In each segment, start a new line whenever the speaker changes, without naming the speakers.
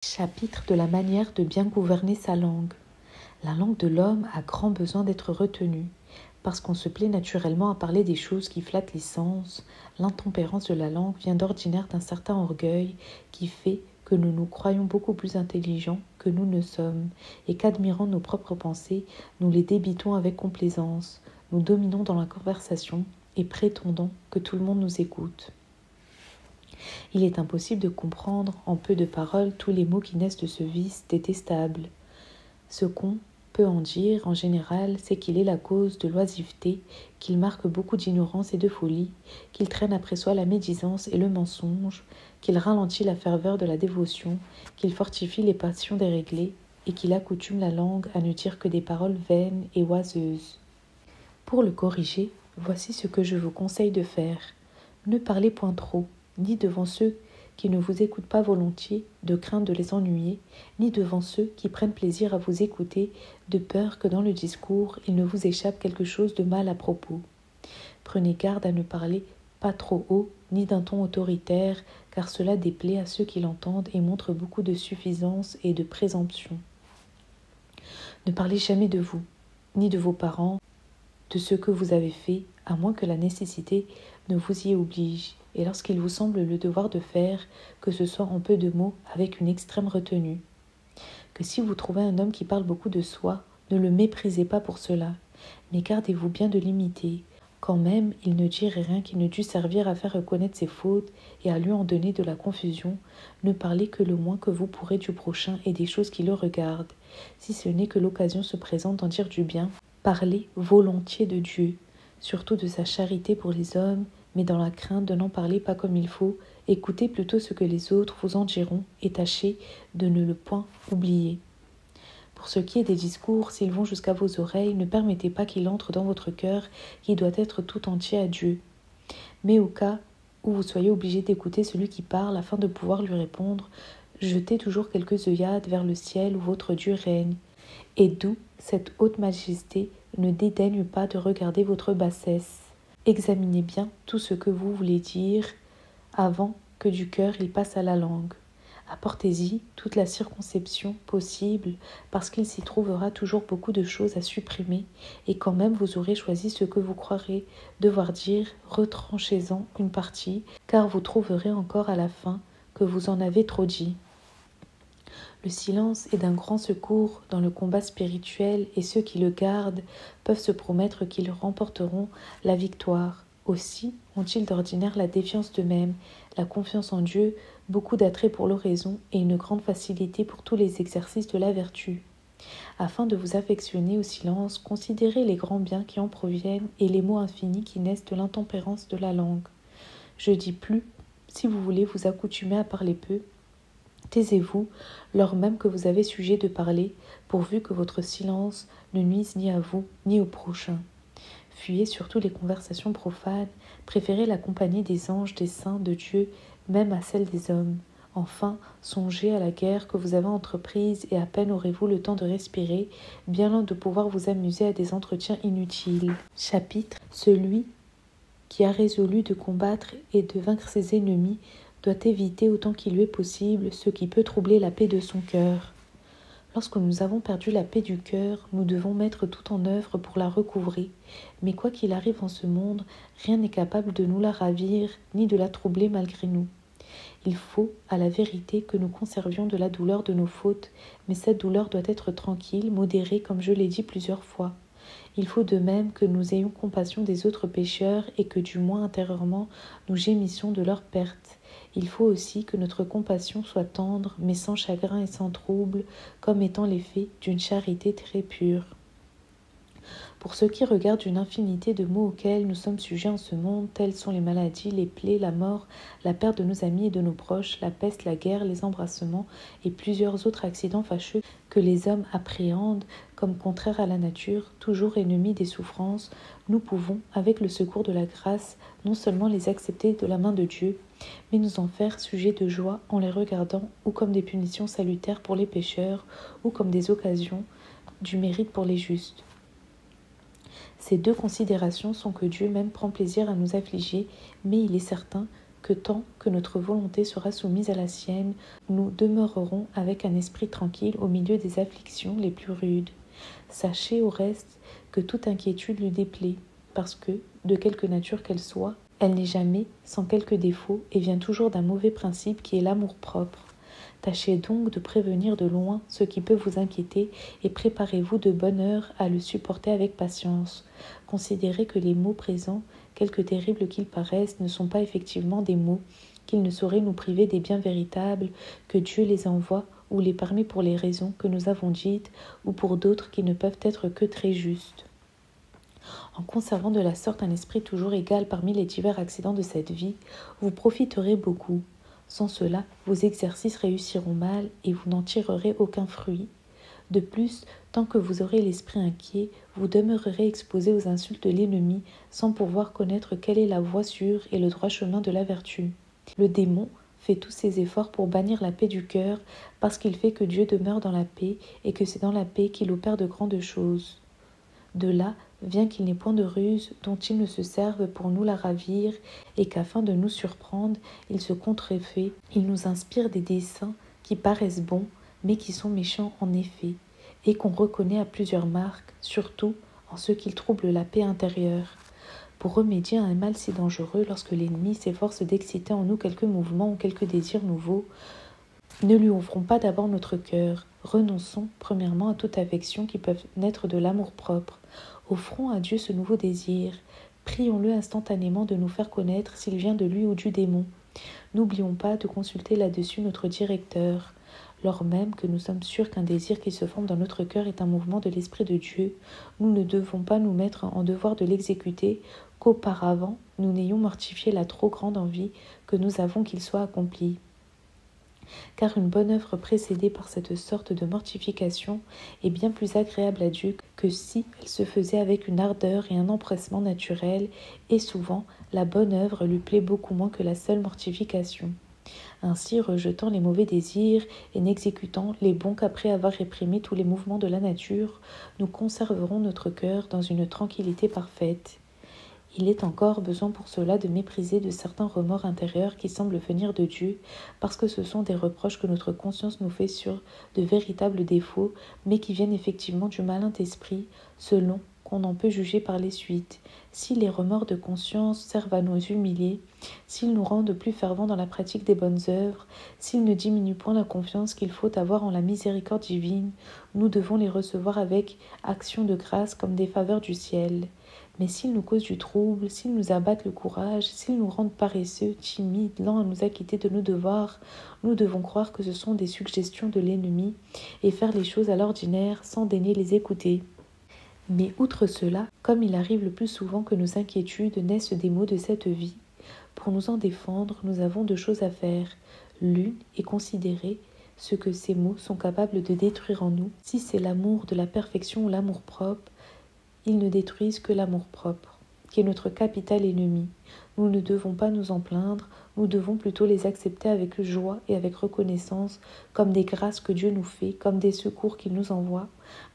Chapitre de la manière de bien gouverner sa langue. La langue de l'homme a grand besoin d'être retenue, parce qu'on se plaît naturellement à parler des choses qui flattent les sens. L'intempérance de la langue vient d'ordinaire d'un certain orgueil qui fait que nous nous croyons beaucoup plus intelligents que nous ne sommes, et qu'admirant nos propres pensées, nous les débitons avec complaisance. Nous dominons dans la conversation et prétendons que tout le monde nous écoute. Il est impossible de comprendre en peu de paroles tous les mots qui naissent de ce vice détestable. Ce qu'on peut en dire, en général, c'est qu'il est la cause de l'oisiveté, qu'il marque beaucoup d'ignorance et de folie, qu'il traîne après soi la médisance et le mensonge, qu'il ralentit la ferveur de la dévotion, qu'il fortifie les passions déréglées, et qu'il accoutume la langue à ne dire que des paroles vaines et oiseuses. Pour le corriger, voici ce que je vous conseille de faire. Ne parlez point trop, ni devant ceux qui ne vous écoutent pas volontiers, de crainte de les ennuyer, ni devant ceux qui prennent plaisir à vous écouter, de peur que dans le discours il ne vous échappe quelque chose de mal à propos. Prenez garde à ne parler pas trop haut, ni d'un ton autoritaire, car cela déplaît à ceux qui l'entendent et montre beaucoup de suffisance et de présomption. Ne parlez jamais de vous, ni de vos parents, de ce que vous avez fait, à moins que la nécessité ne vous y oblige, et lorsqu'il vous semble le devoir de faire, que ce soit en peu de mots, avec une extrême retenue. Que si vous trouvez un homme qui parle beaucoup de soi, ne le méprisez pas pour cela, mais gardez-vous bien de l'imiter, quand même il ne dirait rien qui ne dût servir à faire reconnaître ses fautes et à lui en donner de la confusion. Ne parlez que le moins que vous pourrez du prochain et des choses qui le regardent, si ce n'est que l'occasion se présente d'en dire du bien. Parlez volontiers de Dieu, surtout de sa charité pour les hommes, mais dans la crainte de n'en parler pas comme il faut. Écoutez plutôt ce que les autres vous en diront et tâchez de ne le point oublier. Pour ce qui est des discours, s'ils vont jusqu'à vos oreilles, ne permettez pas qu'ils entrent dans votre cœur, qui doit être tout entier à Dieu. Mais au cas où vous soyez obligé d'écouter celui qui parle afin de pouvoir lui répondre, jetez toujours quelques œillades vers le ciel où votre Dieu règne, et d'où cette haute majesté ne dédaigne pas de regarder votre bassesse. Examinez bien tout ce que vous voulez dire avant que du cœur il passe à la langue. Apportez-y toute la circonception possible, parce qu'il s'y trouvera toujours beaucoup de choses à supprimer, et quand même vous aurez choisi ce que vous croirez devoir dire, retranchez-en une partie, car vous trouverez encore à la fin que vous en avez trop dit. Le silence est d'un grand secours dans le combat spirituel, et ceux qui le gardent peuvent se promettre qu'ils remporteront la victoire. Aussi ont-ils d'ordinaire la défiance d'eux-mêmes, la confiance en Dieu, beaucoup d'attrait pour l'oraison et une grande facilité pour tous les exercices de la vertu. Afin de vous affectionner au silence, considérez les grands biens qui en proviennent et les maux infinis qui naissent de l'intempérance de la langue. Je dis plus, si vous voulez vous accoutumer à parler peu, taisez-vous, lors même que vous avez sujet de parler, pourvu que votre silence ne nuise ni à vous, ni au prochain. Fuyez surtout les conversations profanes, préférez la compagnie des anges, des saints, de Dieu, même à celle des hommes. Enfin, songez à la guerre que vous avez entreprise et à peine aurez-vous le temps de respirer, bien loin de pouvoir vous amuser à des entretiens inutiles. Chapitre. Celui qui a résolu de combattre et de vaincre ses ennemis doit éviter autant qu'il lui est possible ce qui peut troubler la paix de son cœur. Lorsque nous avons perdu la paix du cœur, nous devons mettre tout en œuvre pour la recouvrer. Mais quoi qu'il arrive en ce monde, rien n'est capable de nous la ravir, ni de la troubler malgré nous. Il faut, à la vérité, que nous conservions de la douleur de nos fautes, mais cette douleur doit être tranquille, modérée, comme je l'ai dit plusieurs fois. Il faut de même que nous ayons compassion des autres pécheurs et que du moins intérieurement nous gémissions de leur perte. Il faut aussi que notre compassion soit tendre, mais sans chagrin et sans trouble, comme étant l'effet d'une charité très pure. Pour ce qui regarde une infinité de maux auxquels nous sommes sujets en ce monde, tels sont les maladies, les plaies, la mort, la perte de nos amis et de nos proches, la peste, la guerre, les embrassements et plusieurs autres accidents fâcheux que les hommes appréhendent comme contraires à la nature, toujours ennemis des souffrances, nous pouvons, avec le secours de la grâce, non seulement les accepter de la main de Dieu, mais nous en faire sujets de joie en les regardant ou comme des punitions salutaires pour les pécheurs, ou comme des occasions du mérite pour les justes. Ces deux considérations sont que Dieu même prend plaisir à nous affliger, mais il est certain que tant que notre volonté sera soumise à la sienne, nous demeurerons avec un esprit tranquille au milieu des afflictions les plus rudes. Sachez au reste que toute inquiétude lui déplaît, parce que, de quelque nature qu'elle soit, elle n'est jamais sans quelque défaut et vient toujours d'un mauvais principe qui est l'amour-propre. Tâchez donc de prévenir de loin ce qui peut vous inquiéter et préparez-vous de bonne heure à le supporter avec patience. Considérez que les maux présents, quelque terribles qu'ils paraissent, ne sont pas effectivement des maux, qu'ils ne sauraient nous priver des biens véritables, que Dieu les envoie ou les permet pour les raisons que nous avons dites ou pour d'autres qui ne peuvent être que très justes. En conservant de la sorte un esprit toujours égal parmi les divers accidents de cette vie, vous profiterez beaucoup. Sans cela, vos exercices réussiront mal et vous n'en tirerez aucun fruit. De plus, tant que vous aurez l'esprit inquiet, vous demeurerez exposé aux insultes de l'ennemi sans pouvoir connaître quelle est la voie sûre et le droit chemin de la vertu. Le démon fait tous ses efforts pour bannir la paix du cœur parce qu'il fait que Dieu demeure dans la paix et que c'est dans la paix qu'il opère de grandes choses. De là vient qu'il n'est point de ruse dont il ne se serve pour nous la ravir, et qu'afin de nous surprendre, il se contrefait, il nous inspire des desseins qui paraissent bons, mais qui sont méchants en effet, et qu'on reconnaît à plusieurs marques, surtout en ce qu'il trouble la paix intérieure. Pour remédier à un mal si dangereux, lorsque l'ennemi s'efforce d'exciter en nous quelques mouvements ou quelques désirs nouveaux, ne lui ouvrons pas d'abord notre cœur. Renonçons premièrement à toute affection qui peut naître de l'amour-propre. Offrons à Dieu ce nouveau désir. Prions-le instantanément de nous faire connaître s'il vient de lui ou du démon. N'oublions pas de consulter là-dessus notre directeur. Lors même que nous sommes sûrs qu'un désir qui se forme dans notre cœur est un mouvement de l'Esprit de Dieu, nous ne devons pas nous mettre en devoir de l'exécuter, qu'auparavant nous n'ayons mortifié la trop grande envie que nous avons qu'il soit accompli. Car une bonne œuvre précédée par cette sorte de mortification est bien plus agréable à Dieu que si elle se faisait avec une ardeur et un empressement naturel, et souvent la bonne œuvre lui plaît beaucoup moins que la seule mortification. Ainsi, rejetant les mauvais désirs et n'exécutant les bons qu'après avoir réprimé tous les mouvements de la nature, nous conserverons notre cœur dans une tranquillité parfaite. Il est encore besoin pour cela de mépriser de certains remords intérieurs qui semblent venir de Dieu, parce que ce sont des reproches que notre conscience nous fait sur de véritables défauts, mais qui viennent effectivement du malin esprit, selon qu'on en peut juger par les suites. Si les remords de conscience servent à nous humilier, s'ils nous rendent plus fervents dans la pratique des bonnes œuvres, s'ils ne diminuent point la confiance qu'il faut avoir en la miséricorde divine, nous devons les recevoir avec action de grâce comme des faveurs du ciel. Mais s'ils nous causent du trouble, s'ils nous abattent le courage, s'ils nous rendent paresseux, timides, lents à nous acquitter de nos devoirs, nous devons croire que ce sont des suggestions de l'ennemi et faire les choses à l'ordinaire sans daigner les écouter. Mais outre cela, comme il arrive le plus souvent que nos inquiétudes naissent des maux de cette vie, pour nous en défendre, nous avons deux choses à faire. L'une est considérer ce que ces maux sont capables de détruire en nous, si c'est l'amour de la perfection ou l'amour-propre. Ils ne détruisent que l'amour-propre, qui est notre capital ennemi. Nous ne devons pas nous en plaindre, nous devons plutôt les accepter avec joie et avec reconnaissance, comme des grâces que Dieu nous fait, comme des secours qu'il nous envoie.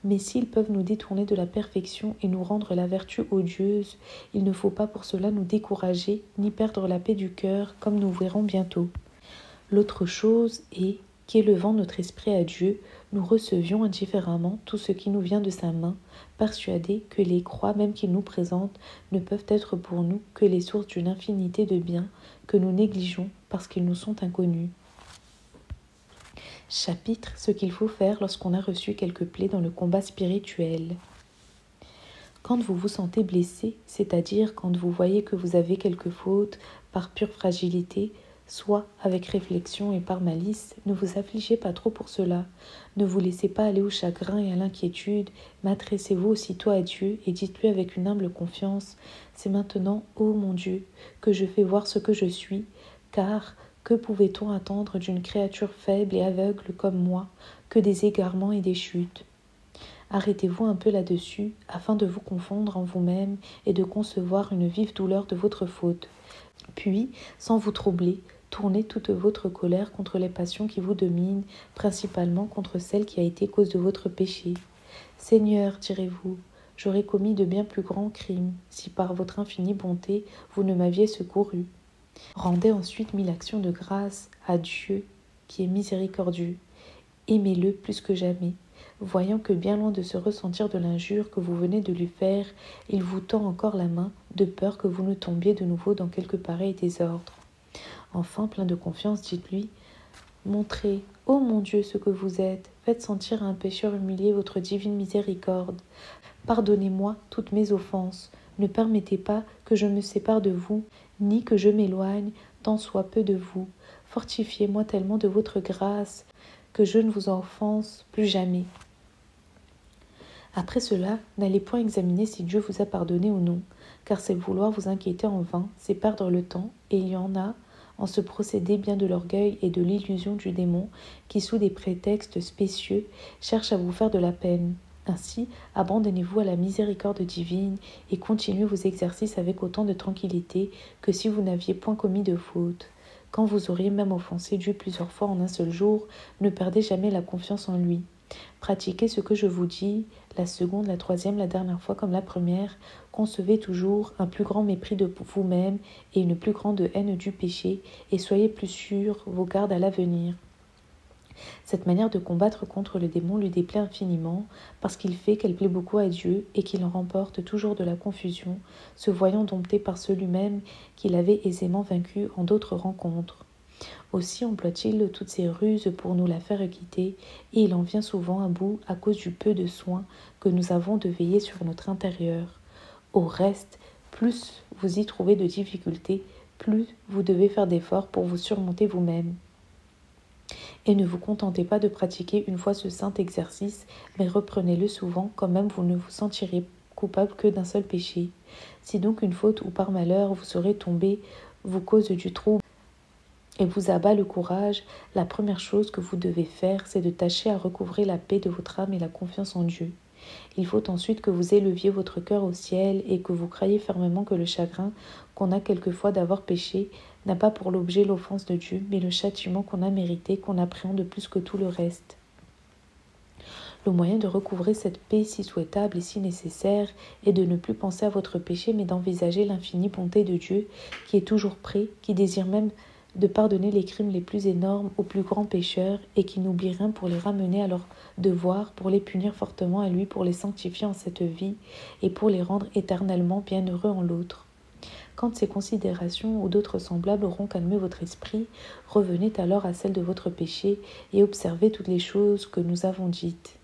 Mais s'ils peuvent nous détourner de la perfection et nous rendre la vertu odieuse, il ne faut pas pour cela nous décourager, ni perdre la paix du cœur, comme nous verrons bientôt. L'autre chose est qu'élevant notre esprit à Dieu, nous recevions indifféremment tout ce qui nous vient de sa main, persuadés que les croix même qu'il nous présente ne peuvent être pour nous que les sources d'une infinité de biens que nous négligeons parce qu'ils nous sont inconnus. Chapitre ce qu'il faut faire lorsqu'on a reçu quelques plaies dans le combat spirituel. Quand vous vous sentez blessé, c'est-à-dire quand vous voyez que vous avez quelque faute par pure fragilité, soit avec réflexion et par malice, ne vous affligez pas trop pour cela. Ne vous laissez pas aller au chagrin et à l'inquiétude, mais adressez-vous aussitôt à Dieu et dites-lui avec une humble confiance, « C'est maintenant, ô mon Dieu, que je fais voir ce que je suis, car que pouvait-on attendre d'une créature faible et aveugle comme moi que des égarements et des chutes ?» Arrêtez-vous un peu là-dessus, afin de vous confondre en vous-même et de concevoir une vive douleur de votre faute. Puis, sans vous troubler, tournez toute votre colère contre les passions qui vous dominent, principalement contre celle qui a été cause de votre péché. « Seigneur, direz-vous, j'aurais commis de bien plus grands crimes, si par votre infinie bonté vous ne m'aviez secouru. » Rendez ensuite 1000 actions de grâce à Dieu qui est miséricordieux. Aimez-le plus que jamais, voyant que bien loin de se ressentir de l'injure que vous venez de lui faire, il vous tend encore la main, de peur que vous ne tombiez de nouveau dans quelque pareil désordre. Enfin, plein de confiance, dites-lui: montrez, ô mon Dieu, ce que vous êtes, faites sentir à un pécheur humilié votre divine miséricorde. Pardonnez-moi toutes mes offenses, ne permettez pas que je me sépare de vous, ni que je m'éloigne, tant soit peu de vous. Fortifiez-moi tellement de votre grâce, que je ne vous offense plus jamais. Après cela, n'allez point examiner si Dieu vous a pardonné ou non, car c'est vouloir vous inquiéter en vain, c'est perdre le temps, et il y en a, en ce procédé, bien de l'orgueil et de l'illusion du démon, qui sous des prétextes spécieux cherchent à vous faire de la peine. Ainsi, abandonnez-vous à la miséricorde divine et continuez vos exercices avec autant de tranquillité que si vous n'aviez point commis de faute. Quand vous auriez même offensé Dieu plusieurs fois en un seul jour, ne perdez jamais la confiance en lui. Pratiquez ce que je vous dis, la seconde, la troisième, la dernière fois comme la première. Concevez toujours un plus grand mépris de vous-même et une plus grande haine du péché, et soyez plus sûrs vos gardes à l'avenir. Cette manière de combattre contre le démon lui déplaît infiniment, parce qu'il fait qu'elle plaît beaucoup à Dieu et qu'il en remporte toujours de la confusion, se voyant dompté par celui-même qu'il avait aisément vaincu en d'autres rencontres. Aussi emploie-t-il toutes ces ruses pour nous la faire quitter, et il en vient souvent à bout à cause du peu de soin que nous avons de veiller sur notre intérieur. Au reste, plus vous y trouvez de difficultés, plus vous devez faire d'efforts pour vous surmonter vous-même. Et ne vous contentez pas de pratiquer une fois ce saint exercice, mais reprenez-le souvent, quand même vous ne vous sentirez coupable que d'un seul péché. Si donc une faute ou par malheur vous serez tombé, vous cause du trouble et vous abat le courage, la première chose que vous devez faire, c'est de tâcher à recouvrer la paix de votre âme et la confiance en Dieu. Il faut ensuite que vous éleviez votre cœur au ciel et que vous croyiez fermement que le chagrin qu'on a quelquefois d'avoir péché n'a pas pour l'objet l'offense de Dieu, mais le châtiment qu'on a mérité, qu'on appréhende plus que tout le reste. Le moyen de recouvrer cette paix si souhaitable et si nécessaire est de ne plus penser à votre péché, mais d'envisager l'infinie bonté de Dieu, qui est toujours prêt, qui désire même de pardonner les crimes les plus énormes aux plus grands pécheurs et qui n'oublie rien pour les ramener à leur devoir, pour les punir fortement à lui, pour les sanctifier en cette vie et pour les rendre éternellement bienheureux en l'autre. Quand ces considérations ou d'autres semblables auront calmé votre esprit, revenez alors à celle de votre péché et observez toutes les choses que nous avons dites.